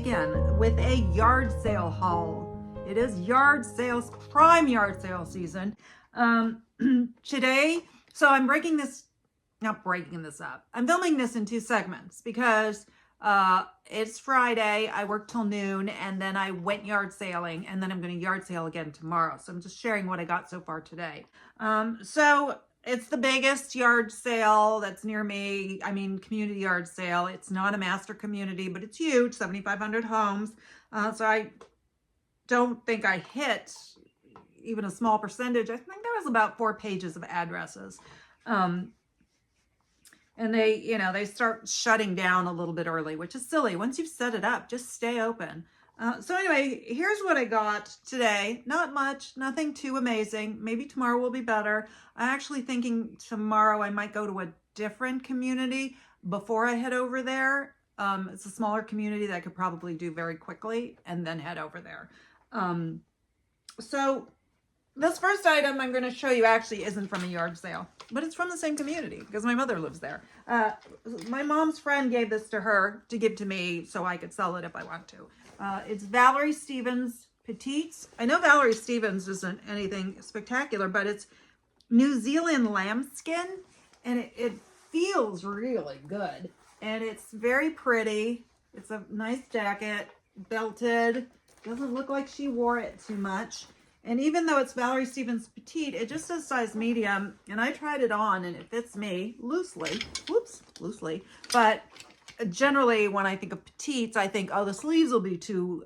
again with a yard sale haul. It is yard sales, prime yard sale season. Today, so I'm not breaking this up. I'm filming this in two segments because it's Friday. I work till noon and then I went yard sailing and then I'm going to yard sale again tomorrow. So I'm just sharing what I got so far today. So it's the biggest yard sale that's near me. I mean, community yard sale. It's not a master community, but it's huge, 7,500 homes. So I don't think I hit even a small percentage. I think there was about 4 pages of addresses. And they start shutting down a little bit early, which is silly. Once you've set it up, just stay open. So anyway, here's what I got today. Not much, nothing too amazing. Maybe tomorrow will be better. I'm actually thinking tomorrow I might go to a different community before I head over there. It's a smaller community that I could probably do very quickly and then head over there. So this first item I'm going to show you actually isn't from a yard sale, but it's from the same community because my mother lives there. My mom's friend gave this to her to give to me so I could sell it if I want to. It's Valerie Stevens Petites. I know Valerie Stevens isn't anything spectacular, but it's New Zealand lambskin, and it feels really good. And it's very pretty. It's a nice jacket, belted. Doesn't look like she wore it too much. And even though it's Valerie Stevens Petite, it just says size medium. And I tried it on and it fits me loosely. Whoops, loosely. But generally when I think of petites, I think, oh, the sleeves will be too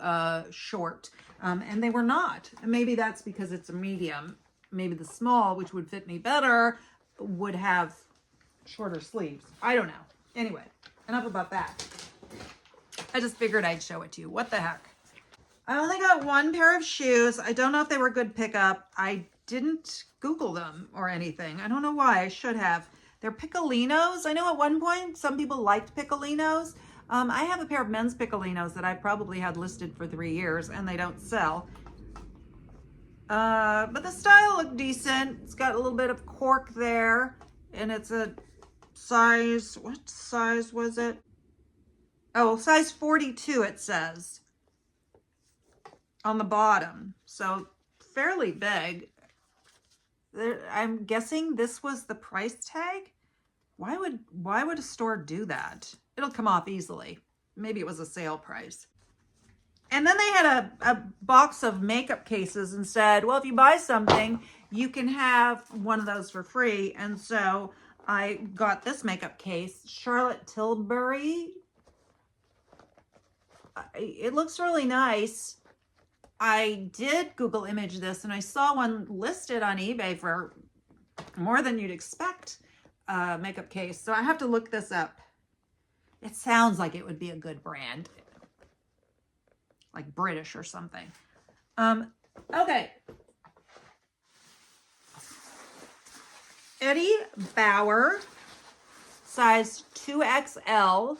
short. And they were not. And maybe that's because it's a medium. Maybe the small, which would fit me better, would have shorter sleeves. I don't know. Anyway, enough about that. I just figured I'd show it to you. What the heck? I only got one pair of shoes. I don't know if they were good pickup. I didn't Google them or anything. I don't know why. I should have. They're Piccolinos. I know at one point some people liked Piccolinos. I have a pair of men's Piccolinos that I probably had listed for 3 years and they don't sell. But the style looked decent. It's got a little bit of cork there and it's a size, what size was it? Oh, size 42 it says on the bottom, so fairly big. I'm guessing this was the price tag. Why would a store do that? It'll come off easily. Maybe it was a sale price. And then they had a box of makeup cases and said, well, if you buy something, you can have one of those for free. And so I got this makeup case, Charlotte Tilbury. It looks really nice. I did Google image this and I saw one listed on eBay for more than you'd expect, makeup case. So I have to look this up. It sounds like it would be a good brand, like British or something. Okay. Eddie Bauer, size 2XL.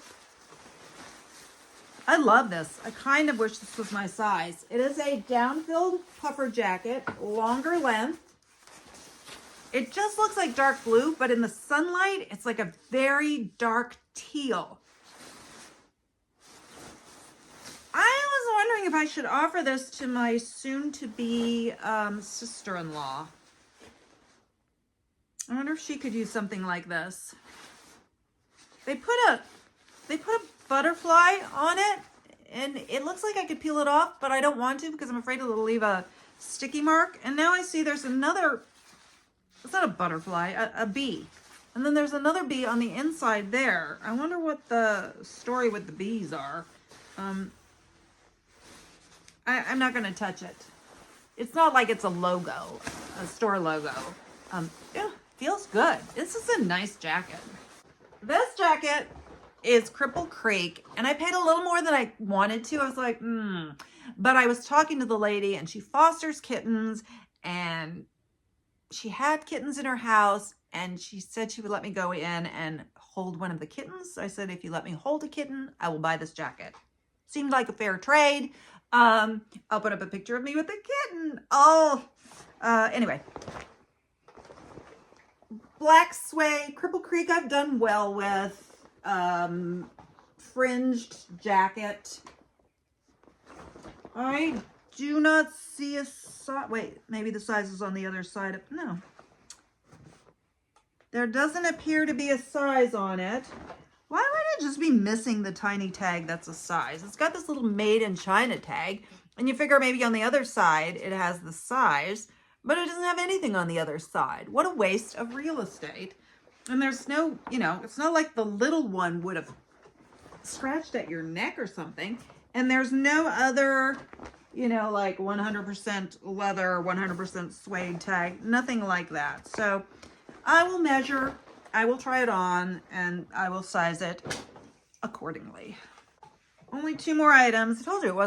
I love this. I kind of wish this was my size. It is a down-filled puffer jacket, longer length. It just looks like dark blue, but in the sunlight, it's like a very dark teal. I was wondering if I should offer this to my soon-to-be sister-in-law. I wonder if she could use something like this. They put a butterfly on it and it looks like I could peel it off, but I don't want to because I'm afraid it'll leave a sticky mark. And now I see there's another, it's not a butterfly, a bee. And then there's another bee on the inside there. I wonder what the story with the bees are. I'm not going to touch it. It's not like it's a logo, a store logo. Yeah, feels good. This is a nice jacket. This jacket is Cripple Creek, and I paid a little more than I wanted to. I was like, But I was talking to the lady, and she fosters kittens, and she had kittens in her house, and she said she would let me go in and hold one of the kittens. I said, if you let me hold a kitten, I will buy this jacket. Seemed like a fair trade. I'll put up a picture of me with the kitten. Anyway. Black suede, Cripple Creek I've done well with. Fringed jacket. I do not see a size. Wait, maybe the size is on the other side. No. There doesn't appear to be a size on it. Why would it just be missing the tiny tag that's a size? It's got this little made in China tag, and you figure maybe on the other side it has the size, but it doesn't have anything on the other side. What a waste of real estate. And there's no, it's not like the little one would have scratched at your neck or something. And there's no other, like 100% leather, 100% suede tag, nothing like that. So I will measure, I will try it on, and I will size it accordingly. Only 2 more items. I told you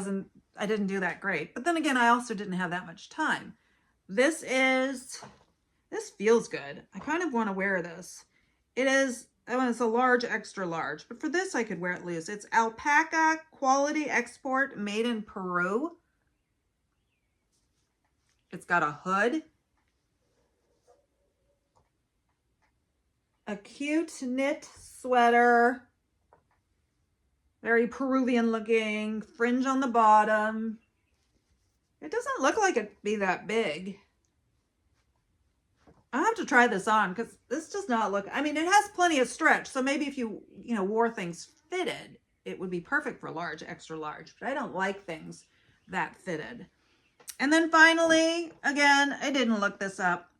I didn't do that great. But then again, I also didn't have that much time. This feels good. I kind of want to wear this. It's a large, extra large. But for this, I could wear it loose. It's alpaca quality export made in Peru. It's got a hood. A cute knit sweater. Very Peruvian looking. Fringe on the bottom. It doesn't look like it'd be that big. I have to try this on because this does not look, it has plenty of stretch. So maybe if you wore things fitted, it would be perfect for large, extra large. But I don't like things that fitted. And then finally, again, I didn't look this up.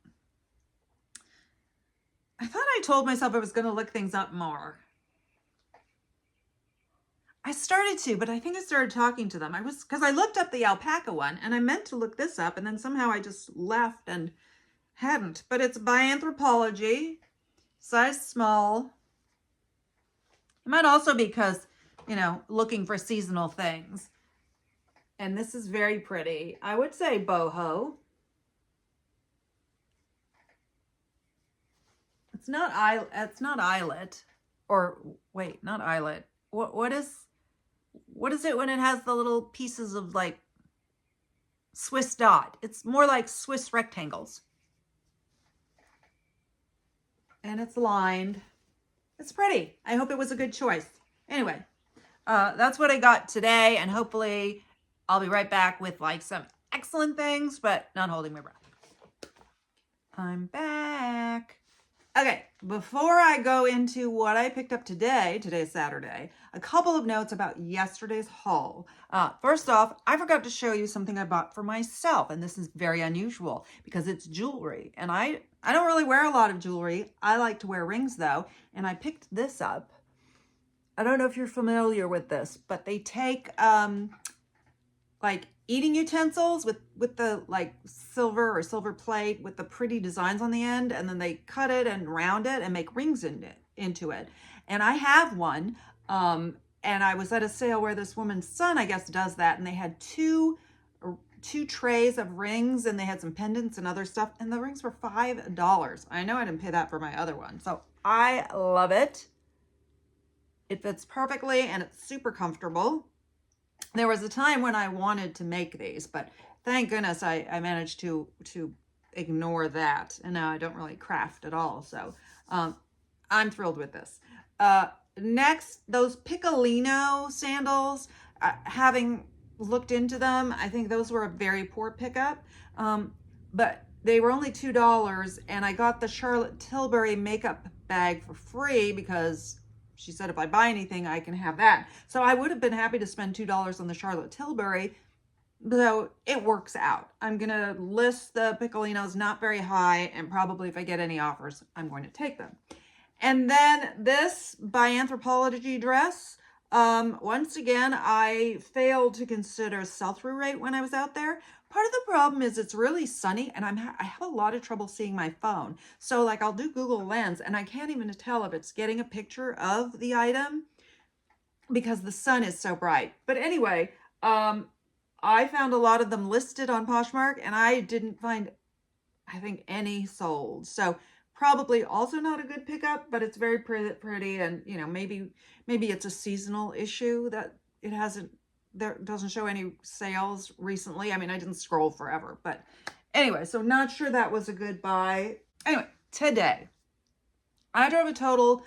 I thought I told myself I was going to look things up more. I started to, but I think I started talking to them. Because I looked up the alpaca one and I meant to look this up, and then somehow I just left and hadn't. But it's by Anthropology, size small. It might also be because, looking for seasonal things. And this is very pretty. I would say boho. It's not eyelet. Or wait, not eyelet. What is it when it has the little pieces of like Swiss dot? It's more like Swiss rectangles. And it's lined. It's pretty. I hope it was a good choice. Anyway, that's what I got today, and hopefully I'll be right back with like some excellent things, but not holding my breath. I'm back. Okay, before I go into what I picked up today's Saturday, a couple of notes about yesterday's haul. First off, I forgot to show you something I bought for myself, and this is very unusual because it's jewelry, and I don't really wear a lot of jewelry. I like to wear rings though, and I picked this up. I don't know if you're familiar with this, but they take like eating utensils with the like silver or silver plate with the pretty designs on the end, and then they cut it and round it and make rings into it. And I have one, and I was at a sale where this woman's son, I guess, does that, and they had two trays of rings, and they had some pendants and other stuff, and the rings were $5. I know I didn't pay that for my other one, so I love it. It fits perfectly and it's super comfortable. There was a time when I wanted to make these, but thank goodness I managed to ignore that. And now I don't really craft at all. So I'm thrilled with this. Next, those Piccolino sandals, having looked into them, I think those were a very poor pickup. But they were only $2, and I got the Charlotte Tilbury makeup bag for free because she said if I buy anything, I can have that. So I would have been happy to spend $2 on the Charlotte Tilbury, so it works out. I'm going to list the Piccolinos not very high, and probably if I get any offers, I'm going to take them. And then this by Anthropology dress. Once again, I failed to consider sell-through rate when I was out there. Part of the problem is it's really sunny, and I have a lot of trouble seeing my phone. So like I'll do Google Lens, and I can't even tell if it's getting a picture of the item because the sun is so bright. But anyway, I found a lot of them listed on Poshmark, and I didn't find, I think, any sold. So probably also not a good pickup, but it's very pretty, and maybe it's a seasonal issue that it doesn't show any sales recently. I mean, I didn't scroll forever, but anyway, so not sure that was a good buy. Anyway, today I drove a total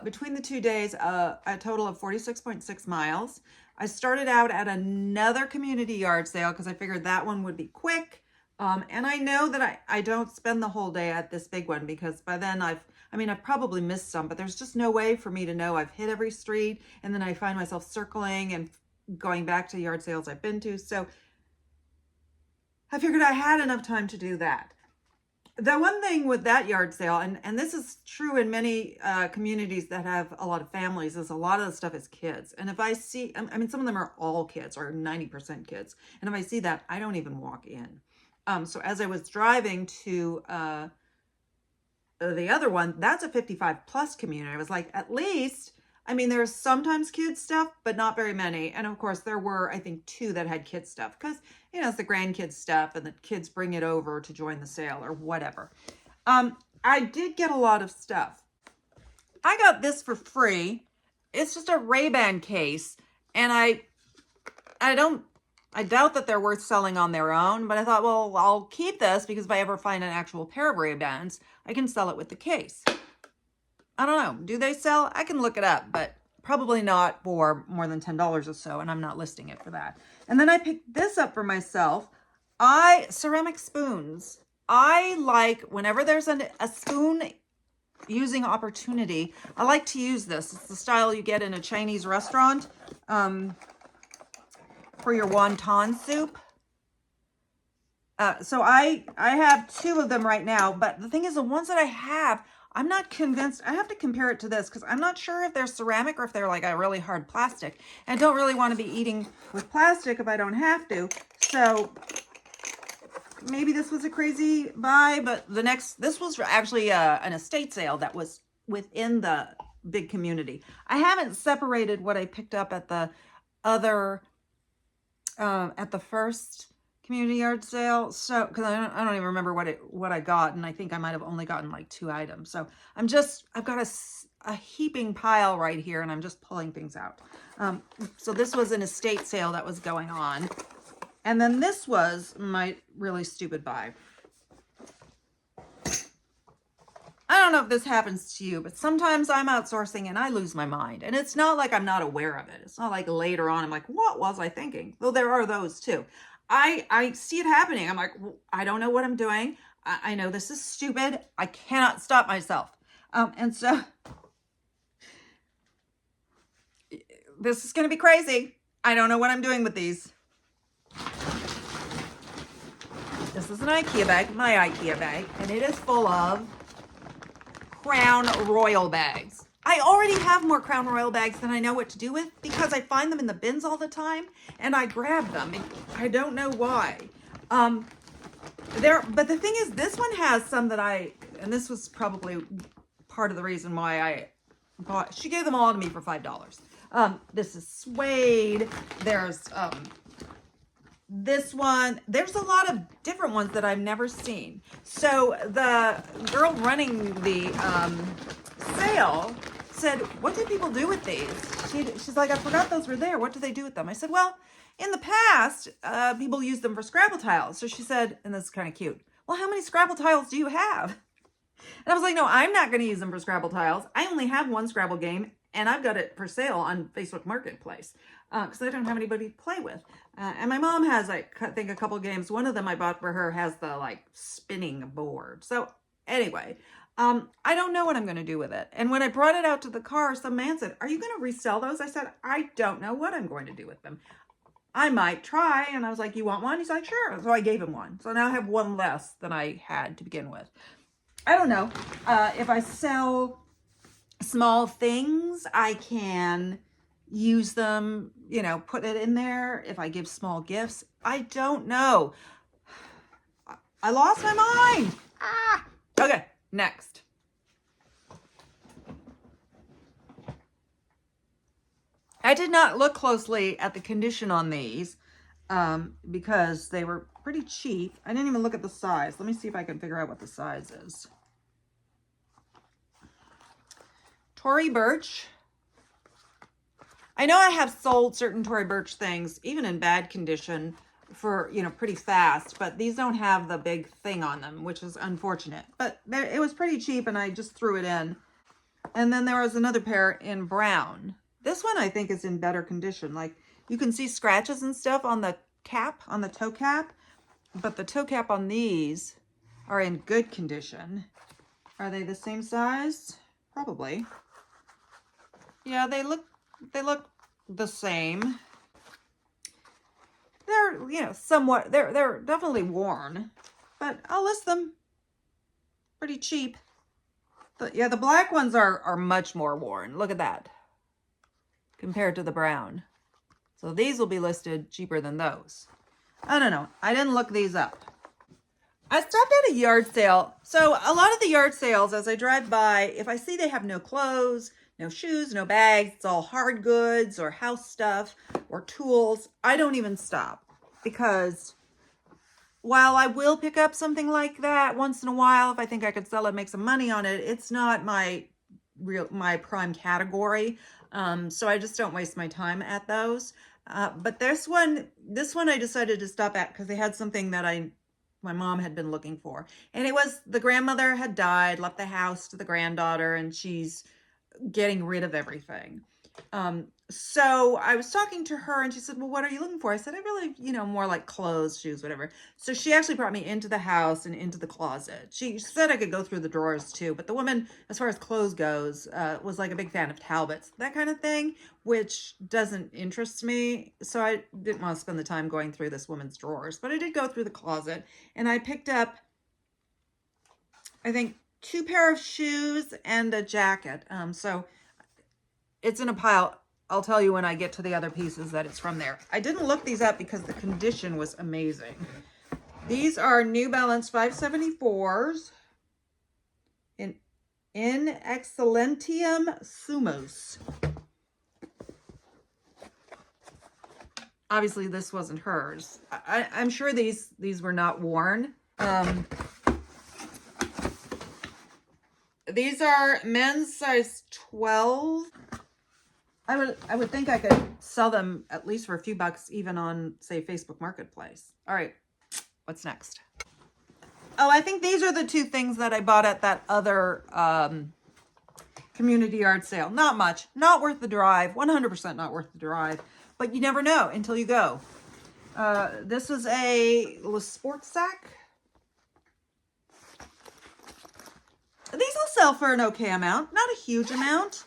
between the 2 days, a total of 46.6 miles. I started out at another community yard sale because I figured that one would be quick. And I know that I don't spend the whole day at this big one because by then I've probably missed some, but there's just no way for me to know I've hit every street. And then I find myself circling and going back to yard sales I've been to. So I figured I had enough time to do that. The one thing with that yard sale, and this is true in many communities that have a lot of families, is a lot of the stuff is kids. And if I see, some of them are all kids or 90% kids. And if I see that, I don't even walk in. So as I was driving to the other one, that's a 55 plus community. I was like, at least, there's sometimes kids stuff, but not very many. And of course there were, I think 2 that had kids stuff because, it's the grandkids stuff and the kids bring it over to join the sale or whatever. I did get a lot of stuff. I got this for free. It's just a Ray-Ban case. And I doubt that they're worth selling on their own, but I thought, well, I'll keep this because if I ever find an actual pair of Ray-Bans, I can sell it with the case. I don't know. Do they sell? I can look it up, but probably not for more than $10 or so, and I'm not listing it for that. And then I picked this up for myself. Ceramic spoons. I like, whenever there's a spoon using opportunity, I like to use this. It's the style you get in a Chinese restaurant for your wonton soup. So I have 2 of them right now, but the thing is the ones that I have, I'm not convinced. I have to compare it to this because I'm not sure if they're ceramic or if they're like a really hard plastic. And I don't really want to be eating with plastic if I don't have to. So maybe this was a crazy buy, but this was actually an estate sale that was within the big community. I haven't separated what I picked up at the other, at the first community yard sale, so because I don't even remember what I got, and I think I might have only gotten like 2 items. So I've got a heaping pile right here, and I'm just pulling things out. So this was an estate sale that was going on, and then this was my really stupid buy. I don't know if this happens to you, but sometimes I'm outsourcing and I lose my mind, and it's not like I'm not aware of it. It's not like later on I'm like, what was I thinking? Though there are those too. I see it happening. I'm like, I don't know what I'm doing. I know this is stupid. I cannot stop myself. And so this is going to be crazy. I don't know what I'm doing with these. This is an IKEA bag, my IKEA bag, and it is full of Crown Royal bags. I already have more Crown Royal bags than I know what to do with because I find them in the bins all the time and I grab them. I don't know why. But the thing is, this one has some that and this was probably part of the reason why I bought. She gave them all to me for $5. This is suede. There's this one. There's a lot of different ones that I've never seen. So the girl running the sale said, what do people do with these? She's like, I forgot those were there. What do they do with them? I said, well, in the past, people used them for Scrabble tiles. So she said, and this is kind of cute, well, how many Scrabble tiles do you have? And I was like, no, I'm not going to use them for Scrabble tiles. I only have one Scrabble game, and I've got it for sale on Facebook Marketplace because I don't have anybody to play with. And my mom has, I think, a couple games. One of them I bought for her has the spinning board. So anyway, I don't know what I'm going to do with it. And when I brought it out to the car, some man said, are you going to resell those? I said, I don't know what I'm going to do with them. I might try. And I was like, you want one? He's like, sure. So I gave him one. So now I have one less than I had to begin with. I don't know. If I sell small things, I can use them, put it in there. If I give small gifts, I don't know. I lost my mind. Okay. Next. I did not look closely at the condition on these because they were pretty cheap. I didn't even look at the size. Let me see if I can figure out what the size is. Tory Burch. I know I have sold certain Tory Burch things, even in bad condition, for, pretty fast, but these don't have the big thing on them, which is unfortunate. But it was pretty cheap, and I just threw it in. And then there was another pair in brown. This one I think is in better condition. Like, You can see scratches and stuff on the cap, on the toe cap, but the toe cap on these are in good condition. Are they the same size? Probably. Yeah, they look the same. They're, you know, somewhat, they're definitely worn, but I'll list them pretty cheap. Yeah, the black ones are much more worn. Look at that compared to the brown. So these will be listed cheaper than those. I don't know. I didn't look these up. I stopped at a yard sale. So a lot of the yard sales, as I drive by, if I see they have no clothes, no shoes, no bags, it's all hard goods or house stuff or tools, I don't even stop, because while I will pick up something like that once in a while, if I think I could sell it, make some money on it, it's not my prime category. So I just don't waste my time at those. But this one I decided to stop at because they had something that my mom had been looking for. And it was, the grandmother had died, left the house to the granddaughter, and she's getting rid of everything. So I was talking to her and she said, well, what are you looking for? I said, I really, you know, more like clothes, shoes, whatever. So she actually brought me into the house and into the closet. She said I could go through the drawers too, but the woman, as far as clothes goes, was like a big fan of Talbots, that kind of thing, which doesn't interest me. So I didn't want to spend the time going through this woman's drawers, but I did go through the closet and I picked up, I think, 2 pair of shoes and a jacket. So it's in a pile. I'll tell you when I get to the other pieces that it's from there. I didn't look these up because the condition was amazing. These are New Balance 574s in Excellentium Sumos. Obviously this wasn't hers. I'm sure these were not worn. These are men's size 12. I would think I could sell them at least for a few bucks, even on, say, Facebook Marketplace. All right, what's next? Oh, I think these are the 2 things that I bought at that other community yard sale. Not much, not worth the drive, 100% not worth the drive, but you never know until you go. This is a little sports sack. These will sell for an okay amount, not a huge amount.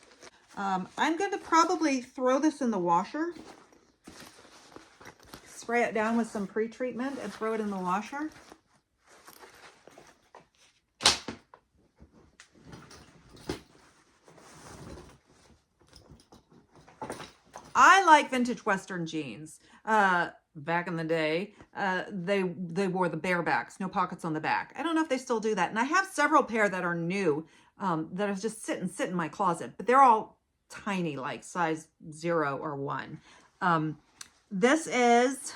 I'm going to probably throw this in the washer, spray it down with some pre-treatment and throw it in the washer. I like vintage Western jeans. Back in the day, they wore the barebacks, no pockets on the back. I don't know if they still do that. And I have several pair that are new that are just sit in my closet, but they're all tiny, like size 0 or 1. This is,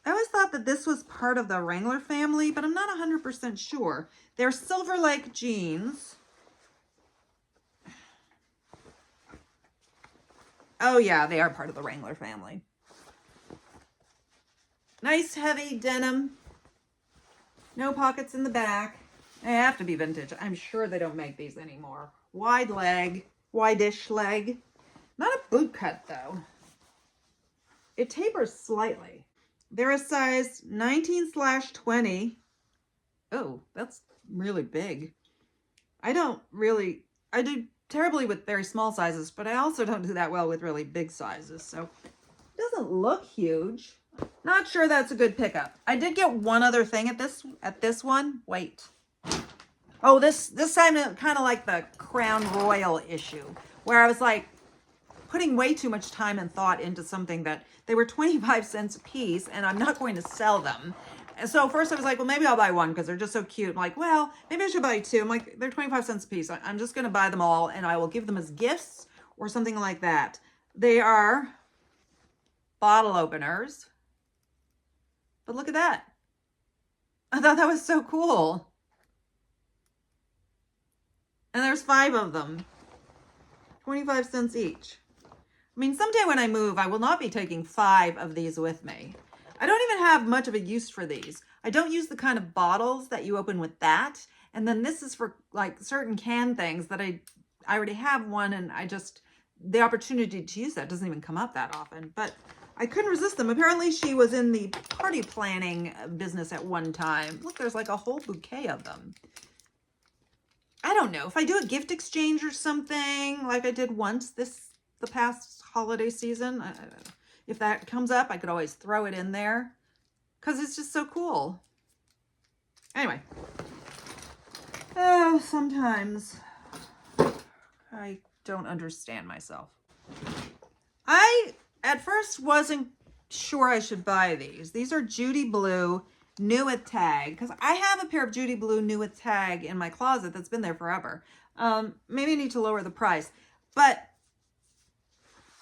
I always thought that this was part of the Wrangler family, but I'm not 100% sure. They're Silver Lake jeans. Oh yeah, they are part of the Wrangler family. Nice heavy denim. No pockets in the back. They have to be vintage. I'm sure they don't make these anymore. Wide leg. Wide-ish leg. Not a boot cut though. It tapers slightly. They're a size 19/20. Oh, that's really big. I do terribly with very small sizes, but I also don't do that well with really big sizes. So it doesn't look huge. Not sure that's a good pickup. I did get one other thing at this one. Wait. Oh, this time kind of like the Crown Royal issue, where I was like putting way too much time and thought into something that they were 25 cents a piece and I'm not going to sell them. And so first I was like, well, maybe I'll buy one because they're just so cute. I'm like, well, maybe I should buy 2. I'm like, they're 25 cents a piece. I'm just going to buy them all and I will give them as gifts or something like that. They are bottle openers. But look at that. I thought that was so cool. And there's 5 of them. 25 cents each. I mean, someday when I move, I will not be taking 5 of these with me. I don't even have much of a use for these. I don't use the kind of bottles that you open with that. And then this is for like certain can things that I already have one and I just the opportunity to use that doesn't even come up that often, but I couldn't resist them. Apparently she was in the party planning business at one time. Look, there's like a whole bouquet of them. I don't know if I do a gift exchange or something like I did once the past holiday season. If that comes up, I could always throw it in there because it's just so cool. Anyway, oh, sometimes I don't understand myself. I at first wasn't sure I should buy these. These are Judy Blue new with tag, because I have a pair of Judy Blue new with tag in my closet that's been there forever. Maybe I need to lower the price, but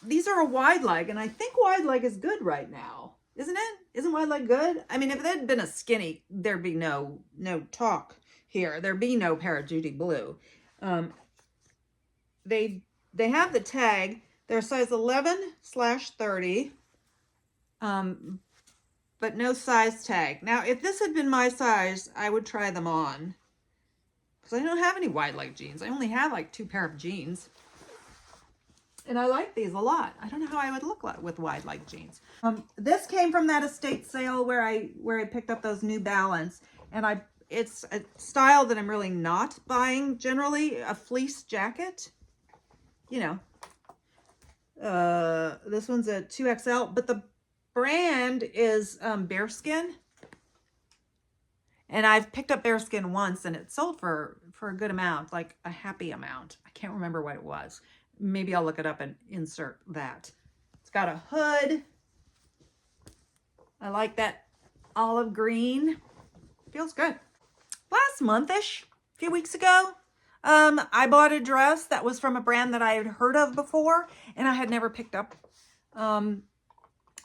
these are a wide leg, and I think wide leg is good right now, isn't it? Isn't wide leg good? I mean, if it had been a skinny, there'd be no talk here. There'd be no pair of Judy Blue. They have the tag. They're size 11/30. But no size tag. Now, if this had been my size, I would try them on. Because I don't have any wide leg jeans. I only have like 2 pair of jeans. And I like these a lot. I don't know how I would look like with wide leg jeans. This came from that estate sale where I picked up those New Balance. And it's a style that I'm really not buying generally. A fleece jacket. You know. This one's a 2XL. But the brand is Bearskin, and I've picked up Bearskin once, and it sold for a good amount, like a happy amount. I can't remember what it was. Maybe I'll look it up and insert that. It's got a hood. I like that olive green. Feels good. Last month-ish, a few weeks ago, I bought a dress that was from a brand that I had heard of before, and I had never picked up.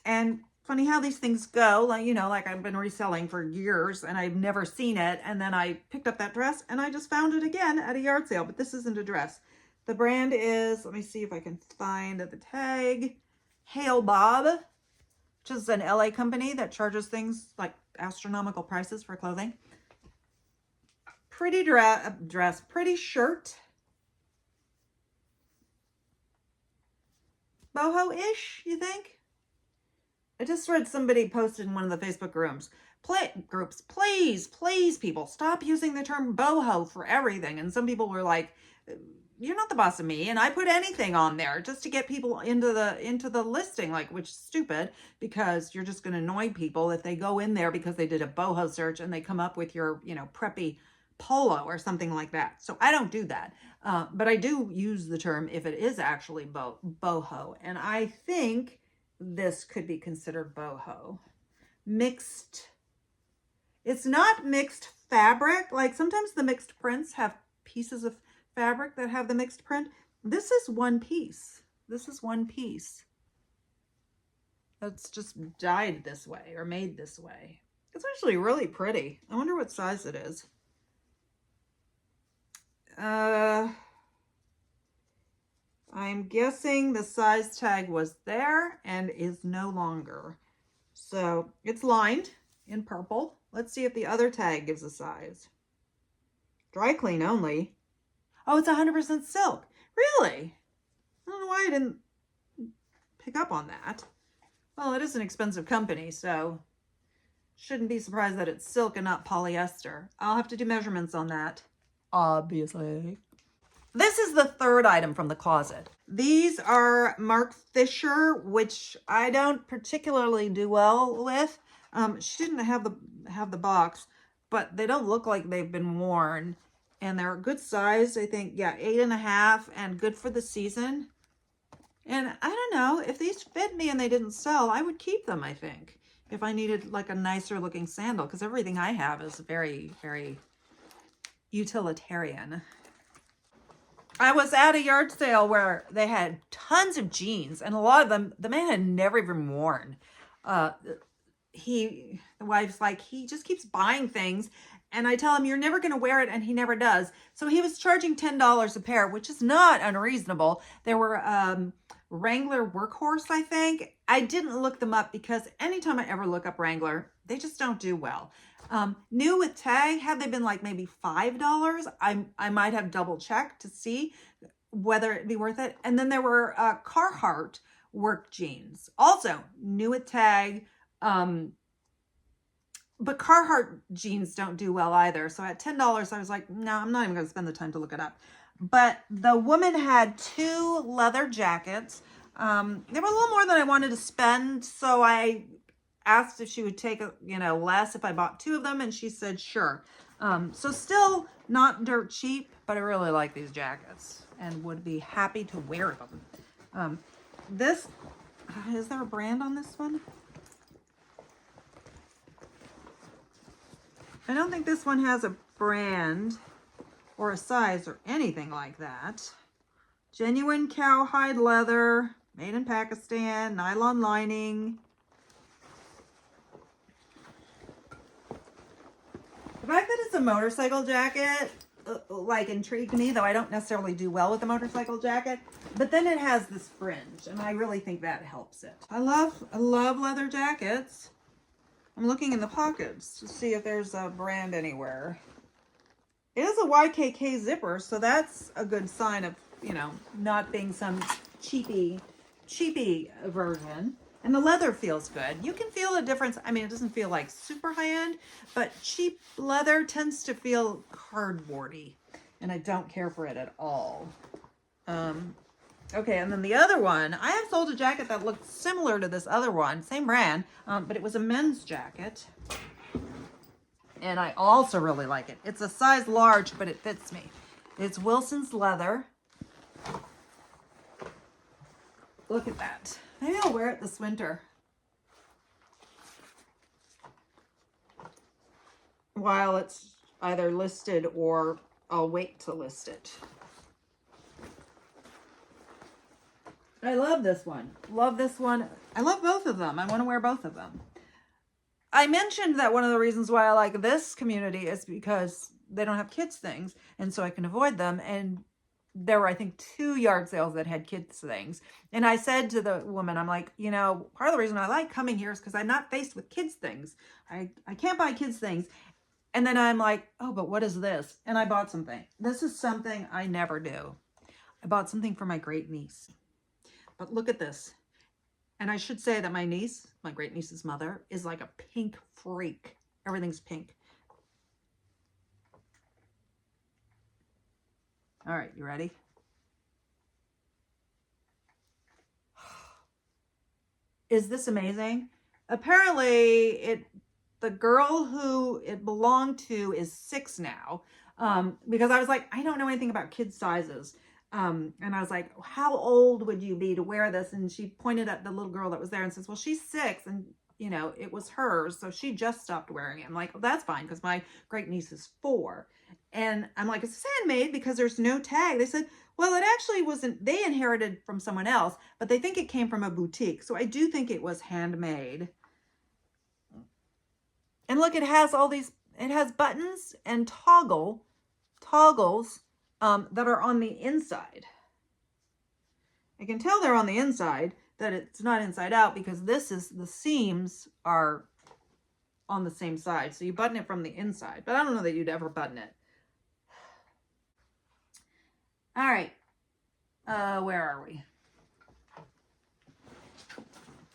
And funny how these things go, like, you know, like I've been reselling for years and I've never seen it. And then I picked up that dress and I just found it again at a yard sale, but this isn't a dress. The brand is, let me see if I can find the tag, Hail Bob, which is an LA company that charges things like astronomical prices for clothing. Pretty dress, pretty shirt. Boho-ish, you think? I just read somebody posted in one of the Facebook groups, please, people, stop using the term boho for everything. And some people were like, you're not the boss of me. And I put anything on there just to get people into the listing, like, which is stupid, because you're just going to annoy people if they go in there because they did a boho search and they come up with your, you know, preppy polo or something like that. So I don't do that. But I do use the term if it is actually boho. And I think this could be considered boho. Mixed. It's not mixed fabric. Like sometimes the mixed prints have pieces of fabric that have the mixed print. This is one piece. This is one piece. That's just dyed this way or made this way. It's actually really pretty. I wonder what size it is. I'm guessing the size tag was there and is no longer. So it's lined in purple. Let's see if the other tag gives a size. Dry clean only. Oh, it's 100% silk. Really? I don't know why I didn't pick up on that. Well, it is an expensive company, so shouldn't be surprised that it's silk and not polyester. I'll have to do measurements on that, obviously. This is the third item from the closet. These are Mark Fisher, which I don't particularly do well with. She didn't have the box, but they don't look like they've been worn. And they're a good size, I think, yeah, 8.5, and good for the season. And I don't know, if these fit me and they didn't sell, I would keep them, I think. If I needed like a nicer looking sandal, because everything I have is very, very utilitarian. I was at a yard sale where they had tons of jeans, and a lot of them the man had never even worn. The wife's like, he just keeps buying things, and I tell him, you're never going to wear it, and he never does. So he was charging $10 a pair, which is not unreasonable. There were Wrangler Workhorse, I think. I didn't look them up because anytime I ever look up Wrangler, they just don't do well. New with tag, had they been like maybe $5, I might have double checked to see. whether it'd be worth it. And then there were Carhartt work jeans, also new with tag. But Carhartt jeans don't do well either. So at $10, I was like, no, I'm not even going to spend the time to look it up. But the woman had 2 leather jackets. They were a little more than I wanted to spend. So I asked if she would take, less if I bought 2 of them. And she said, sure. So still not dirt cheap, but I really like these jackets and would be happy to wear them. Is there a brand on this one? I don't think this one has a brand or a size or anything like that. Genuine cowhide leather, made in Pakistan, nylon lining. The fact that it's a motorcycle jacket, intrigued me, though I don't necessarily do well with a motorcycle jacket. But then it has this fringe, and I really think that helps it. I love leather jackets. I'm looking in the pockets to see if there's a brand anywhere. It is a YKK zipper, so that's a good sign of, not being some cheapy version. And the leather feels good. You can feel the difference. I mean, it doesn't feel like super high-end, but cheap leather tends to feel cardboardy, and I don't care for it at all. Okay, and then the other one, I have sold a jacket that looked similar to this other one, same brand, but it was a men's jacket. And I also really like it. It's a size large, but it fits me. It's Wilson's leather. Look at that. Maybe I'll wear it this winter. While it's either listed or I'll wait to list it. I love this one. Love this one. I love both of them. I want to wear both of them. I mentioned that one of the reasons why I like this community is because they don't have kids things, and so I can avoid them. And there were, I think, 2 yard sales that had kids things. And I said to the woman, I'm like, part of the reason I like coming here is because I'm not faced with kids things. I can't buy kids things. And then I'm like, oh, but what is this? And I bought something. This is something I never do. I bought something for my great niece. But look at this. And I should say that my niece, my great niece's mother, is like a pink freak. Everything's pink. All right, you ready? Is this amazing? Apparently, the girl who it belonged to is 6 now. Because I was like, I don't know anything about kids' sizes. And I was like, how old would you be to wear this? And she pointed at the little girl that was there and says, well, she's 6 and, it was hers. So she just stopped wearing it. I'm like, well, that's fine because my great niece is 4. And I'm like, it's handmade because there's no tag. They said, well, it actually wasn't, they inherited from someone else, but they think it came from a boutique. So I do think it was handmade. And look, it has all these, it has buttons and toggles that are on the inside. I can tell they're on the inside, that it's not inside out, because the seams are on the same side. So you button it from the inside, but I don't know that you'd ever button it. All right. Where are we?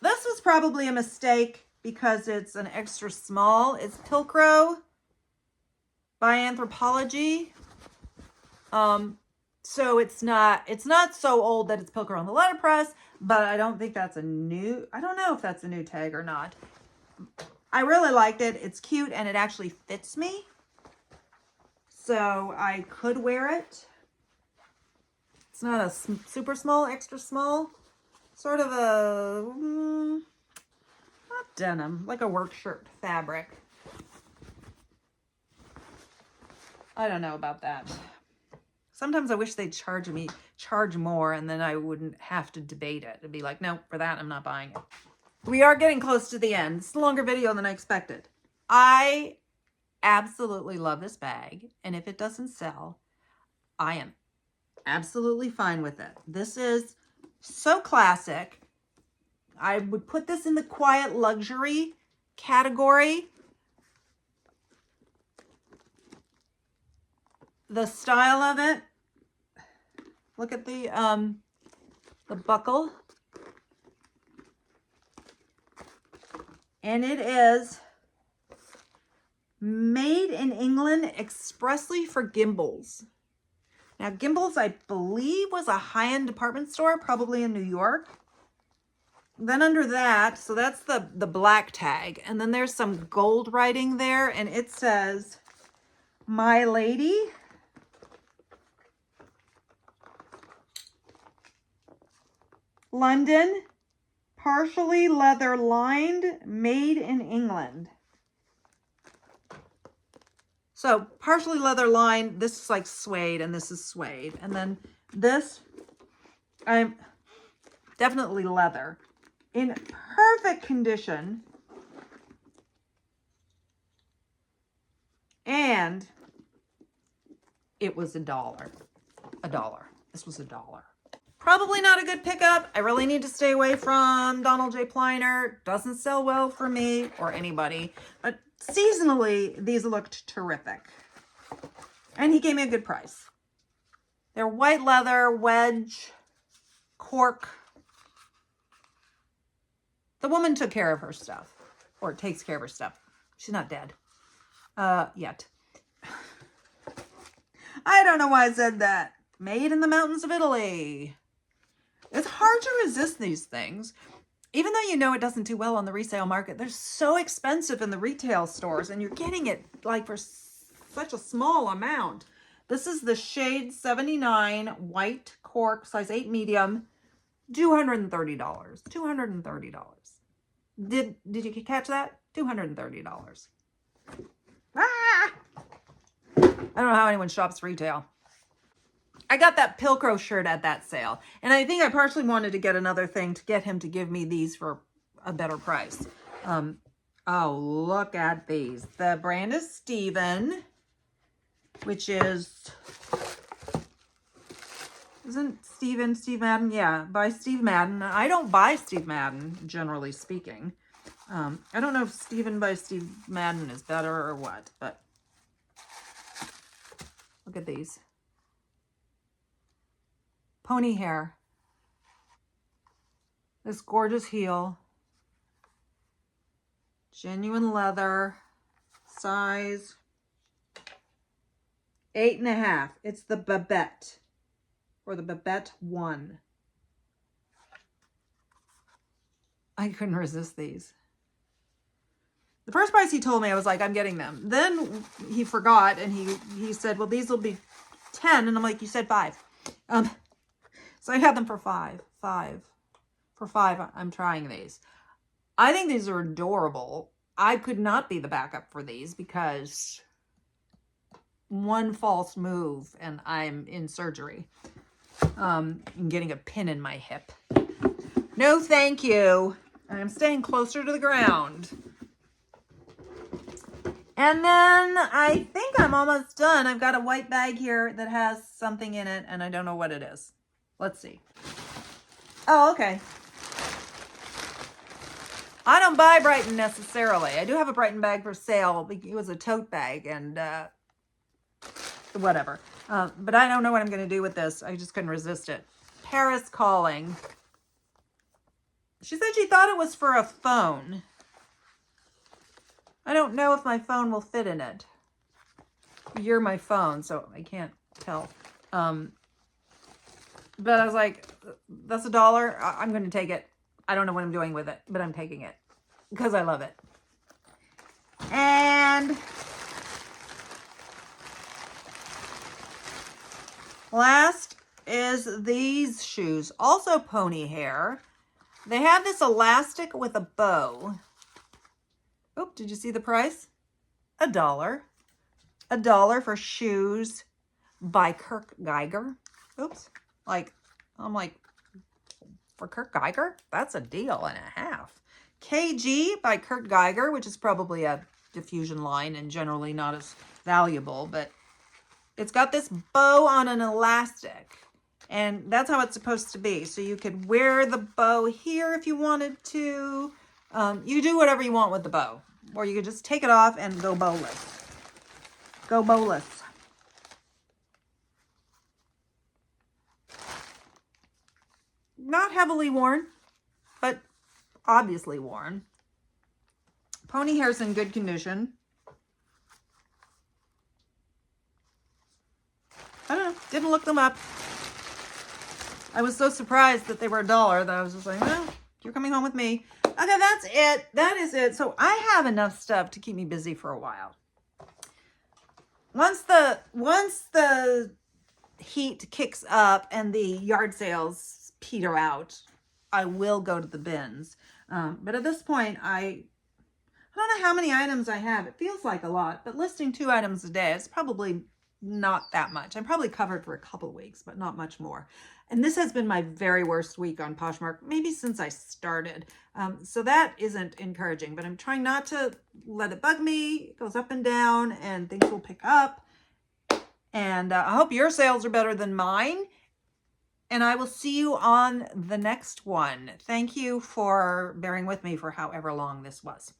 This was probably a mistake because it's an extra small. It's Pilcrow by Anthropologie. So it's not so old that it's Pilcrow on the letterpress, but I don't think that's I don't know if that's a new tag or not. I really liked it. It's cute and it actually fits me. So I could wear it. It's not a super small, extra small. Sort of a, not denim, like a work shirt fabric. I don't know about that. Sometimes I wish they'd charge more, and then I wouldn't have to debate it. It'd be like, no, for that, I'm not buying it. We are getting close to the end. It's a longer video than I expected. I absolutely love this bag, and if it doesn't sell, I am absolutely fine with it. This is so classic. I would put this in the quiet luxury category. The style of it, Look at the buckle. And it is made in England expressly for Gimbals. Now, Gimbals, I believe, was a high-end department store, probably in New York. Then under that, so that's the black tag. And then there's some gold writing there, and it says, My Lady. London, partially leather lined, made in England. So partially leather lined, this is like suede and this is suede. And then this, I'm definitely leather in perfect condition. And it was $1. $1. This was $1. Probably not a good pickup. I really need to stay away from Donald J. Pliner. Doesn't sell well for me or anybody. But seasonally, these looked terrific. And he gave me a good price. They're white leather, wedge, cork. The woman took care of her stuff. Or takes care of her stuff. She's not dead. Yet. I don't know why I said that. Made in the mountains of Italy. It's hard to resist these things. Even though you know it doesn't do well on the resale market, they're so expensive in the retail stores, and you're getting it like for such a small amount. This is the shade 79 white cork, size 8 medium, $230. $230. Did you catch that? $230. Ah! I don't know how anyone shops retail. I got that Pilcrow shirt at that sale. And I think I partially wanted to get another thing to get him to give me these for a better price. Oh, look at these. The brand is Steven, which is, isn't Steve Madden? Yeah, by Steve Madden. I don't buy Steve Madden, generally speaking. I don't know if Steven by Steve Madden is better or what, but look at these. Pony hair. This gorgeous heel. Genuine leather. Size 8.5. It's the Babette. Or the Babette 1. I couldn't resist these. The first price he told me, I was like, I'm getting them. Then he forgot and he said, well, these will be 10. And I'm like, you said 5. So I had them for 5. For 5, I'm trying these. I think these are adorable. I could not be the backup for these because one false move and I'm in surgery. I'm getting a pin in my hip. No, thank you. I'm staying closer to the ground. And then I think I'm almost done. I've got a white bag here that has something in it and I don't know what it is. Let's see. Oh, okay. I don't buy Brighton necessarily. I do have a Brighton bag for sale. It was a tote bag and whatever. But I don't know what I'm going to do with this. I just couldn't resist it. Paris Calling. She said she thought it was for a phone. I don't know if my phone will fit in it. You're my phone, so I can't tell. But I was like, that's $1. I'm going to take it. I don't know what I'm doing with it, but I'm taking it because I love it. And last is these shoes, also pony hair. They have this elastic with a bow. Oh, did you see the price? $1. $1 for shoes by Kirk Geiger. Oops. I'm like, for Kurt Geiger, that's a deal and a half. KG by Kurt Geiger, which is probably a diffusion line and generally not as valuable, but it's got this bow on an elastic. And that's how it's supposed to be. So you could wear the bow here if you wanted to. You do whatever you want with the bow. Or you could just take it off and go bowless. Go bowless. Not heavily worn, but obviously worn. Pony hair's in good condition. I don't know. Didn't look them up. I was so surprised that they were $1 that I was just like, well, you're coming home with me. Okay, that's it. That is it. So I have enough stuff to keep me busy for a while. Once the heat kicks up and the yard sales peter out, I will go to the bins. But at this point, I don't know how many items I have. It feels like a lot, but listing 2 items a day is probably not that much. I'm probably covered for a couple of weeks, but not much more. And this has been my very worst week on Poshmark, maybe since I started. So that isn't encouraging, but I'm trying not to let it bug me. It goes up and down and things will pick up. And I hope your sales are better than mine. And I will see you on the next one. Thank you for bearing with me for however long this was.